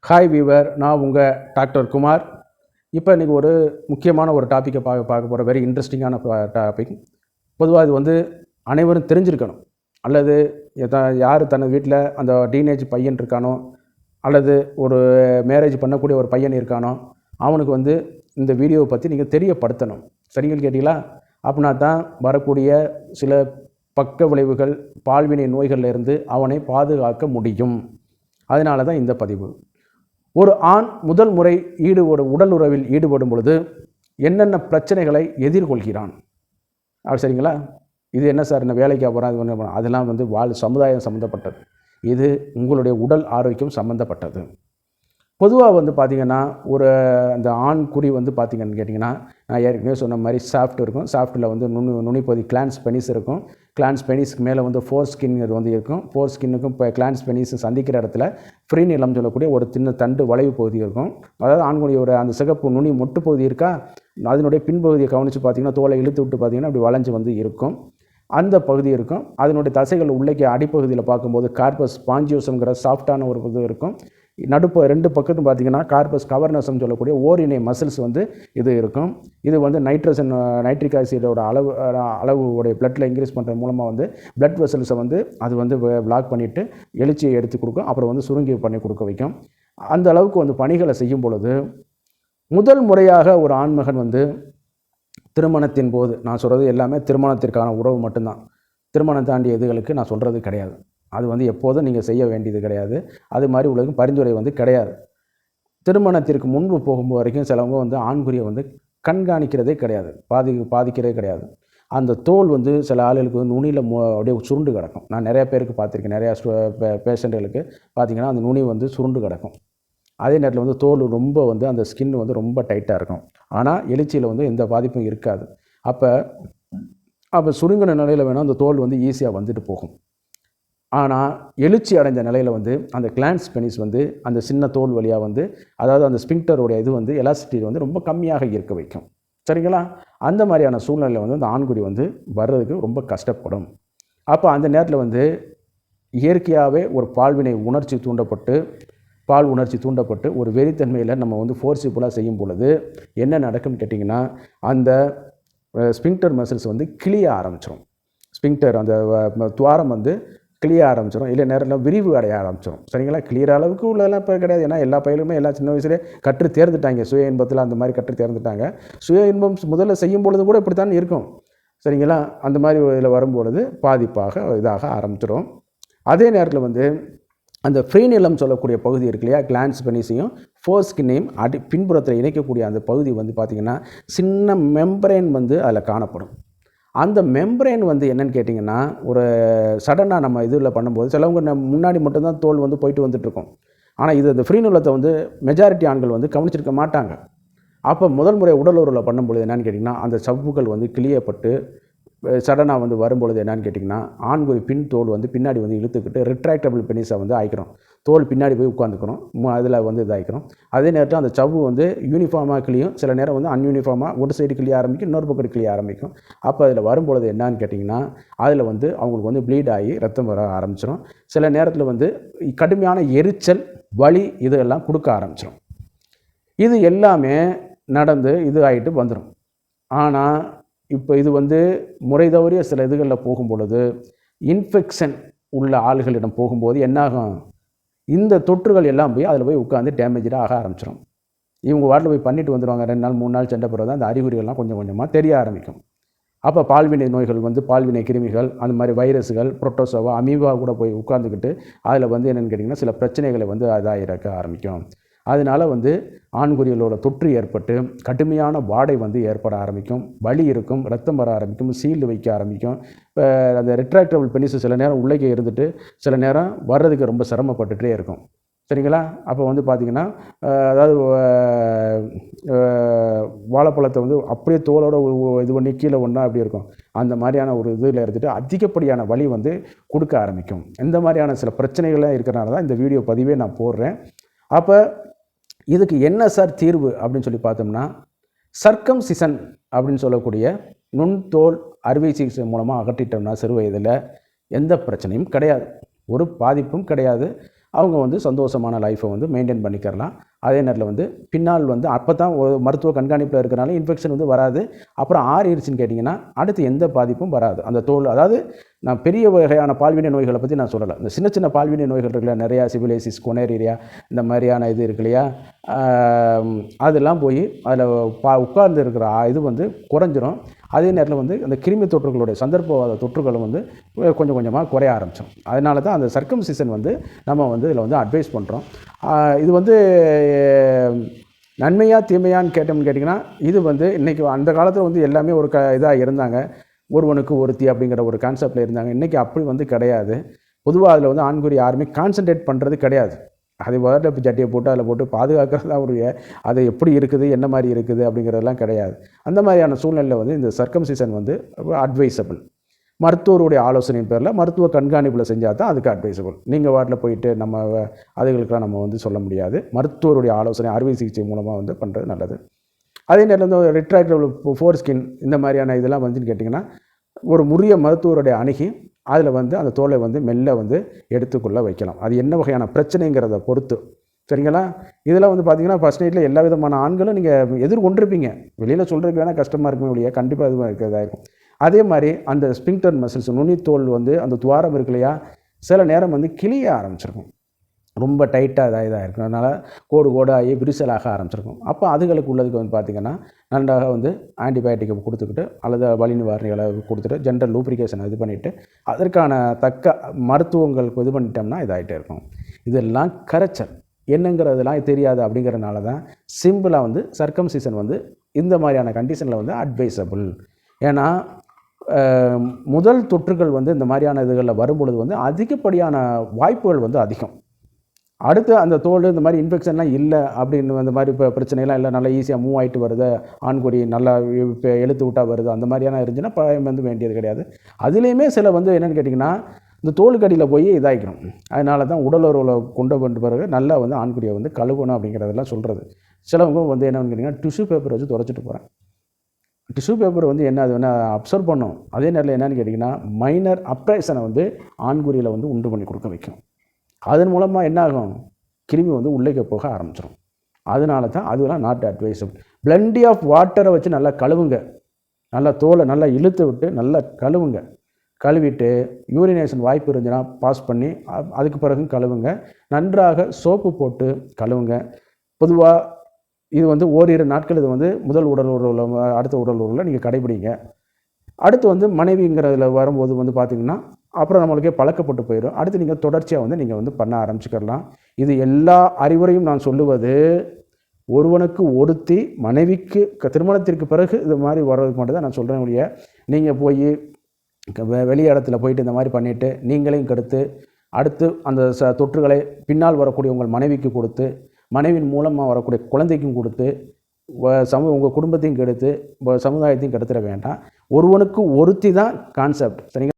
Hi viewer, நான் உங்கள் doctor Kumar. இப்போ இன்றைக்கி ஒரு முக்கியமான ஒரு டாப்பிக்கை பார்க்க போகிற வெரி இன்ட்ரெஸ்டிங்கான டாபிக். பொதுவாக இது வந்து அனைவரும் தெரிஞ்சிருக்கணும். அல்லது யார் தனது வீட்டில் அந்த டீனேஜ் பையன் இருக்கானோ, அல்லது ஒரு மேரேஜ் பண்ணக்கூடிய ஒரு பையன் இருக்கானோ, அவனுக்கு வந்து இந்த வீடியோவை பற்றி நீங்கள் தெரியப்படுத்தணும். சரிங்கள் கேட்டீங்களா? அப்படின்னா தான் வரக்கூடிய சில பக்க விளைவுகள், பால்வினை நோய்களிலிருந்து அவனை பாதுகாக்க முடியும். அதனால தான் இந்த பதிவு. ஒரு ஆண் முதல் முறை உடல் உறவில் ஈடுபடும் பொழுது என்னென்ன பிரச்சனைகளை எதிர்கொள்கிறான்? சரிங்களா? இது என்ன சார், என்ன வேலைக்கு போகிறான், அதெல்லாம் வந்து சமுதாயம் சம்மந்தப்பட்டது. இது உங்களுடைய உடல் ஆரோக்கியம் சம்மந்தப்பட்டது. பொதுவாக வந்து பார்த்திங்கன்னா, ஒரு அந்த ஆண் குறி வந்து பார்த்திங்கன்னு கேட்டிங்கன்னா, நான் ஏற்கனவே சொன்ன மாதிரி சாஃப்ட் இருக்கும். சாஃப்ட்டில் வந்து நுனிப்பகுதி கிளான்ஸ் பெனிஸ் இருக்கும். கிளான்ஸ் பெனிஸ்க்கு மேலே வந்து ஃபோர் ஸ்கின் வந்து இருக்கும். ஃபோர் ஸ்கின்னுக்கும் இப்போ கிளான்ஸ் பெனிஸும் சந்திக்கிற இடத்துல ஃப்ரீனிலம் சொல்லக்கூடிய ஒரு சின்ன தண்டு வளைவு பகுதி இருக்கும். அதாவது ஆண்குடைய ஒரு அந்த சிகப்பு நுனி மொட்டு பகுதி இருக்கா, அதனுடைய பின்பகுதியை கவனித்து பார்த்திங்கன்னா, தோலை இழுத்து விட்டு பார்த்திங்கன்னா அப்படி வளைஞ்சு வந்து இருக்கும். அந்த பகுதி இருக்கும். அதனுடைய தசைகள் உள்ளே அடிப்பகுதியில் பார்க்கும்போது கார்பஸ் பாஞ்சியோசம்ங்கிற சாஃப்டான ஒரு இது இருக்கும். ரெண்டு பக்கத்தும் பார்த்திங்கன்னா கார்பஸ் கவர்னஸ்ன்னு சொல்லக்கூடிய ஓரினை மசில்ஸ் வந்து இது இருக்கும். இது வந்து நைட்ரிக் ஆசிடோட அளவுடைய பிளட்டில் இன்க்ரீஸ் பண்ணுறது மூலமாக வந்து பிளட் வெசல்ஸை வந்து அது வந்து பிளாக் பண்ணிவிட்டு எழுச்சியை எடுத்து கொடுக்கும். அப்புறம் வந்து சுருங்கி பண்ணி கொடுக்க வைக்கும். அந்த அளவுக்கு வந்து பணிகளை செய்யும் பொழுது முதல் முறையாக ஒரு ஆண்மகன் வந்து திருமணத்தின் போது, நான் சொல்கிறது எல்லாமே திருமணத்திற்கான உறவு மட்டும்தான். திருமணம் தாண்டிய இதுகளுக்கு நான் சொல்கிறது கிடையாது. அது வந்து எப்போதும் நீங்கள் செய்ய வேண்டியது கிடையாது. அது மாதிரி உள்ளது பரிந்துரை வந்து கிடையாது. திருமணத்திற்கு முன்பு போகும்போது வரைக்கும் சிலவங்க வந்து ஆண்குறியை வந்து கண்காணிக்கிறதே கிடையாது, பாதிக்கிறதே கிடையாது. அந்த தோல் வந்து சில ஆளுகளுக்கு வந்து நுனியில் அப்படியே சுருண்டு கிடக்கும். நான் நிறைய பேருக்கு பார்த்துருக்கேன். நிறையா பேஷண்ட்டுகளுக்கு பார்த்திங்கன்னா அந்த நுனி வந்து சுருண்டு கிடக்கும். அதே நேரத்தில் வந்து தோல் ரொம்ப வந்து அந்த ஸ்கின் வந்து ரொம்ப டைட்டாக இருக்கும். ஆனால் எழுச்சியில் வந்து எந்த பாதிப்பும் இருக்காது. அப்போ சுருங்கின நிலையில் வேணால் அந்த தோல் வந்து ஈஸியாக வந்துட்டு போகும். ஆனால் எழுச்சி அடைந்த நிலையில் வந்து அந்த கிளான்ஸ் பெனிஸ் வந்து அந்த சின்ன தோல் வழியாக வந்து, அதாவது அந்த ஸ்பிங்டருடைய இது வந்து எலாஸ்டிசிட்டி வந்து ரொம்ப கம்மியாக இருக்க வைக்கும். சரிங்களா? அந்த மாதிரியான சூழ்நிலையில் வந்து அந்த ஆண்குறி வந்து வர்றதுக்கு ரொம்ப கஷ்டப்படும். அப்போ அந்த நேரத்தில் வந்து இயற்கையாகவே ஒரு பால் உணர்ச்சி தூண்டப்பட்டு ஒரு வெறித்தன்மையில் நம்ம வந்து ஃபோர்ஸிபுளாக செய்யும் பொழுது என்ன நடக்கும்னு கேட்டிங்கன்னா, அந்த ஸ்பிங்டர் மசில்ஸ் வந்து கிளிய ஆரம்பிச்சிடும். ஸ்பிங்டர் அந்த துவாரம் வந்து கிளிய ஆரம்பிச்சிடும். இல்லை நேரில் விரிவு அடைய ஆரம்பிச்சிடும். சரிங்களா? கிளியர் அளவுக்கு உள்ளதெல்லாம் இப்போ கிடையாது. ஏன்னா எல்லா பயிலுமே எல்லா சின்ன வயசுலேயே கற்று தேர்ந்துட்டாங்க. சுய இன்பத்தில் அந்த மாதிரி கற்று தேர்ந்துட்டாங்க. சுய இன்பம் முதல்ல செய்யும் பொழுது கூட இப்படி தான் இருக்கும். சரிங்களா? அந்த மாதிரி இதில் வரும்பொழுது இதாக ஆரம்பிச்சிடும். அதே நேரத்தில் வந்து அந்த ஃப்ரீனிலம் சொல்லக்கூடிய பகுதி இருக்கு இல்லையா, கிளான்ஸ் பெனிஸையும் ஃபோர் ஸ்கின்னையும் பின்புறத்தில் இணைக்கக்கூடிய அந்த பகுதி வந்து பார்த்திங்கன்னா சின்ன மெம்பரேன் வந்து அதில் காணப்படும். அந்த மெம்பரேன் வந்து என்னென்னு கேட்டிங்கன்னா, ஒரு சடனாக நம்ம இதில் பண்ணும்போது சிலவங்க முன்னாடி மட்டும்தான் தோல் வந்து போயிட்டு வந்துட்டுருக்கோம். ஆனால் இது அந்த ஃப்ரீனிலத்தை வந்து மெஜாரிட்டி ஆண்கள் வந்து கவனிச்சிருக்க மாட்டாங்க. அப்போ முதல் முறை உடல் உறவில் பண்ணும்பொழுது என்னென்னு கேட்டிங்கன்னா, அந்த சவ்வுகள் வந்து கிளியப்பட்டு சடனாக வந்து வரும்பொழுது என்னென்னு கேட்டிங்கன்னா, ஆண்குறி பின் தோல் வந்து பின்னாடி வந்து இழுத்துக்கிட்டு ரிட்ராக்டபிள் பெனிஸை வந்து ஆயிக்கிறோம். தோல் பின்னாடி போய் உட்காந்துக்கிறோம். அதில் வந்து இதாகிக்கிறோம். அதே நேரத்தில் அந்த சவ்வு வந்து யூனிஃபார்மாக கிளியும், சில நேரம் வந்து அன்யூனிஃபார்மாக ஒரு சைடு கிளிய ஆரம்பிக்கும், இன்னொரு பக்கம் கிளிய ஆரம்பிக்கும். அப்போ அதில் வரும்பொழுது என்னன்னு கேட்டிங்கன்னா, அதில் வந்து அவங்களுக்கு வந்து ப்ளீட் ஆகி ரத்தம் வர ஆரம்பிச்சிடும். சில நேரத்தில் வந்து கடுமையான எரிச்சல், வலி இதெல்லாம் கொடுக்க ஆரம்பிச்சிடும். இது எல்லாமே நடந்து இது ஆகிட்டு வந்துடும். ஆனால் இப்போ இது வந்து முறை தவறிய சில இதுகளில் போகும் பொழுது, இன்ஃபெக்ஷன் உள்ள ஆள்களிடம் போகும்போது என்னாகும், இந்த தொற்றுகள் எல்லாம் போய் அதில் போய் உட்காந்து டேமேஜாக ஆக ஆரம்பிச்சிடும். இவங்க வாட்டில் போய் பண்ணிட்டு வந்துடுவாங்க. 2 நாள் 3 நாள் சென்ற பிறகு தான் அந்த அறிகுறிகள்லாம் கொஞ்சம் கொஞ்சமாக தெரிய ஆரம்பிக்கும். அப்போ பால்வினை நோய்கள் வந்து பால்வினை கிருமிகள், அந்த மாதிரி வைரஸுகள், புரோட்டோசோவா, அமீபா கூட போய் உட்காந்துக்கிட்டு அதில் வந்து என்னென்னு கேட்டிங்கன்னா சில பிரச்சனைகளை வந்து இறக்க ஆரம்பிக்கும். அதனால் வந்து ஆண்குறிகளோட தொற்று ஏற்பட்டு கடுமையான வாடை வந்து ஏற்பட ஆரம்பிக்கும். வலி இருக்கும், ரத்தம் வர ஆரம்பிக்கும், சீல்டு வைக்க ஆரம்பிக்கும். இப்போ அந்த ரிட்ராக்டபிள் பெனிஸ் சில நேரம் உள்ளே இருந்துட்டு சில நேரம் வர்றதுக்கு ரொம்ப சிரமப்பட்டுகிட்டே இருக்கும். சரிங்களா? அப்போ வந்து பார்த்திங்கன்னா, அதாவது வாழைப்பழத்தை வந்து அப்படியே தோலோடு இது பண்ணி கீழே ஒன்றா அப்படி இருக்கும். அந்த மாதிரியான ஒரு இதில் இருந்துட்டு அதிகப்படியான வலி வந்து கொடுக்க ஆரம்பிக்கும். இந்த மாதிரியான சில பிரச்சனைகள்லாம் இருக்கிறனால தான் இந்த வீடியோ பதிவே நான் போடுறேன். அப்போ இதுக்கு என்ன சார் தீர்வு அப்படின்னு சொல்லி பார்த்தோம்னா, சர்க்கம்சிஷன் அப்படின்னு சொல்லக்கூடிய நுண்தோல் அறுவை சிகிச்சை மூலமாக அகற்றிட்டோம்னா சிறு வயதில் எந்த பிரச்சனையும் கிடையாது, ஒரு பாதிப்பும் கிடையாது. அவங்க வந்து சந்தோஷமான லைஃப்பை வந்து மெயின்டைன் பண்ணிக்கிறலாம். அதே நேரத்தில் வந்து பின்னால் வந்து அப்போ தான் மருத்துவ கண்காணிப்பில் இருக்கிறனால இன்ஃபெக்ஷன் வந்து வராது. அப்புறம் ஆறிடுச்சுன்னு கேட்டிங்கன்னா அடுத்து எந்த பாதிப்பும் வராது. அந்த தோல் அதாவது நான் பெரிய வகையான பால்வினை நோய்களை பற்றி நான் சொல்லலை. இந்த சின்ன சின்ன பால்வினை நோய்கள் இருக்குல்ல, நிறையா சிபிலைசிஸ், கொனேரியா, இந்த மாதிரியான இது இருக்கு இல்லையா, அதெல்லாம் போய் அதில் உட்கார்ந்து இருக்கிற இது வந்து குறைஞ்சிரும். அதே நேரத்தில் வந்து அந்த கிருமி தொற்றுகளுடைய சந்தர்ப்பவாத தொற்றுகளும் வந்து கொஞ்சம் கொஞ்சமாக குறைய ஆரம்பிச்சோம். அதனால தான் அந்த சர்க்கம்சிஷன் வந்து நம்ம வந்து இதில் வந்து அட்வைஸ் பண்ணுறோம். இது வந்து நன்மையா தீமையான்னு கேட்டிங்கன்னா இது வந்து இன்றைக்கி அந்த காலத்தில் வந்து எல்லாமே ஒரு இதாக இருந்தாங்க. ஒருவனுக்கு ஒருத்தி அப்படிங்கிற ஒரு கான்செப்டில் இருந்தாங்க. இன்றைக்கி அப்படி வந்து கிடையாது. பொதுவாக அதில் வந்து ஆண்குறி யாருமே கான்சன்ட்ரேட் பண்ணுறது கிடையாது. அது முதல்ல இப்போ ஜட்டியை போட்டு அதில் போட்டு பாதுகாக்கிறது தான் அவருடைய, அது எப்படி இருக்குது, என்ன மாதிரி இருக்குது அப்படிங்கிறதெல்லாம் கிடையாது. அந்த மாதிரியான சூழ்நிலையில் வந்து இந்த சர்க்கம்சிஷன் வந்து அட்வைசபிள். மருத்துவருடைய ஆலோசனையின் பேரில் மருத்துவ கண்காணிப்பில் செஞ்சால் தான் அதுக்கு அட்வைசபிள். நீங்கள் வாட்டில் போயிட்டு நம்ம அதுகளுக்கெல்லாம் நம்ம வந்து சொல்ல முடியாது. மருத்துவருடைய ஆலோசனை அறுவை சிகிச்சை மூலமாக வந்து பண்ணுறது நல்லது. அதே நேரத்தில் வந்து ரிட்ராக்டபிள் ஃபோர்ஸ்கின் இந்த மாதிரியான இதெல்லாம் வந்துன்னு கேட்டிங்கன்னா ஒரு முறிய மருத்துவருடைய அணுகி அதில் வந்து அந்த தோலை வந்து மெல்ல வந்து எடுத்துக்கொள்ள வைக்கலாம். அது என்ன வகையான பிரச்சனைங்கிறத பொறுத்து. சரிங்களா? இதில் வந்து பார்த்திங்கன்னா ஃபர்ஸ்ட் நைட்டில் எல்லா விதமான ஆண்களும் நீங்கள் எதிர்கொண்டிருப்பீங்க. வெளியில் சொல்கிறதுக்கு வேணால் கஷ்டமாக இருக்குமே ஒழிய கண்டிப்பாக இது இருக்கிறதா இருக்கும். அதே மாதிரி அந்த ஸ்பிங்டர் மசில்ஸ் நுனித்தோல் வந்து அந்த துவாரம் இருக்கு இல்லையா, சில நேரம் வந்து கிளிய ஆரம்பிச்சிருக்கும். ரொம்ப டைட்டாக இதாக இருக்கும். அதனால் கோடாகி விரிசலாக ஆரம்பிச்சிருக்கும். அப்போ அதுகளுக்கு உள்ளதுக்கு வந்து பார்த்திங்கன்னா நன்றாக வந்து ஆன்டிபயோட்டிக்கை கொடுத்துக்கிட்டு அல்லது வலி நிவாரணிகளை கொடுத்துட்டு ஜென்ரல் லூப்ரிகேஷன் இது பண்ணிவிட்டு அதற்கான தக்க மருத்துவங்களுக்கு இது பண்ணிட்டோம்னா இதாகிட்டே இருக்கும். இதெல்லாம் கரைச்சல் என்னங்கிறதுலாம் தெரியாது. அப்படிங்கிறதுனால தான் சிம்பிளாக வந்து சர்க்கம்சிஷன் வந்து இந்த மாதிரியான கண்டிஷனில் வந்து அட்வைசபிள். ஏன்னா முதல் தொற்றுகள் வந்து இந்த மாதிரியான இதுகளில் வரும்பொழுது வந்து அதிகப்படியான வாய்ப்புகள் வந்து அதிகம். அடுத்து அந்த தோல் இந்த மாதிரி இன்ஃபெக்ஷன்லாம் இல்லை அப்படின்னு அந்த மாதிரி இப்போ பிரச்சனைலாம் இல்லை, நல்லா ஈஸியாக மூவ் ஆகிட்டு வருது, ஆண்குறி நல்லா இப்போ இழுத்து விட்டால் வருது, அந்த மாதிரியான இருந்துச்சுன்னா பயம் வந்து வேண்டியது கிடையாது. அதுலேயுமே சில வந்து என்னென்னு கேட்டிங்கன்னா இந்த தோலுக்கடியில் போய் இதாகிக்கணும். அதனால தான் உடலுறவில் கொண்டு வந்த பிறகு நல்லா வந்து ஆண்குறியை வந்து கழுவணும் அப்படிங்கிறதெல்லாம் சொல்கிறது. சிலவங்க வந்து என்னென்னு கேட்டிங்கன்னா டிஷ்யூ பேப்பர் வச்சு துடைச்சிட்டு போகிறேன். டிஷ்யூ பேப்பர் வந்து என்ன அது வேணால் அப்சர்வ் பண்ணும். அதே நேரத்தில் என்னென்னு கேட்டிங்கன்னா மைனர் அப்ரேஷனை வந்து ஆண்குறியில் வந்து உண்டு பண்ணி கொடுக்க வைக்கும். அதன் மூலமாக என்ன ஆகும், கிருமி வந்து உள்ளே போக ஆரம்பிச்சிடும். அதனால தான் அதெல்லாம் நாட் அட்வைசபிள். பிளெண்டி ஆஃப் வாட்டரை வச்சு நல்லா கழுவுங்க. நல்லா தோலை நல்லா இழுத்து விட்டு நல்லா கழுவுங்க. கழுவிட்டு யூரினேஷன் வாய்ப்பு இருந்துச்சுன்னா பாஸ் பண்ணி அதுக்கு பிறகு கழுவுங்க. நன்றாக சோப்பு போட்டு கழுவுங்க. பொதுவாக இது வந்து ஓரிரு நாட்கள் இது வந்து முதல் உடல் உறவில் அடுத்த உடல் உறவில் நீங்கள் கடைபிடிங்க. அடுத்து வந்து மனைவிங்கிறதுல வரும்போது வந்து பார்த்திங்கன்னா அப்புறம் நம்மளுக்கே பழக்கப்பட்டு போயிடும். அடுத்து நீங்கள் தொடர்ச்சியாக வந்து நீங்கள் வந்து பண்ண ஆரம்பிச்சுக்கலாம். இது எல்லா அறிவுரையும் நான் சொல்லுவது ஒருவனுக்கு ஒருத்தி மனைவிக்கு திருமணத்திற்கு பிறகு இது மாதிரி வர்றதுக்கு மட்டும் தான் நான் சொல்கிறேன் ஒழிய நீங்கள் போய் வெளி இடத்துல போயிட்டு இந்த மாதிரி பண்ணிவிட்டு நீங்களையும் கெடுத்து அடுத்து அந்த தொற்றுகளை பின்னால் வரக்கூடிய உங்கள் மனைவிக்கு கொடுத்து மனைவின் மூலமாக வரக்கூடிய குழந்தைக்கும் கொடுத்து உங்கள் குடும்பத்தையும் கெடுத்து சமுதாயத்தையும் கெடுத்துட வேண்டாம். ஒருவனுக்கு ஒருத்தி தான் கான்செப்ட். சரிங்களா?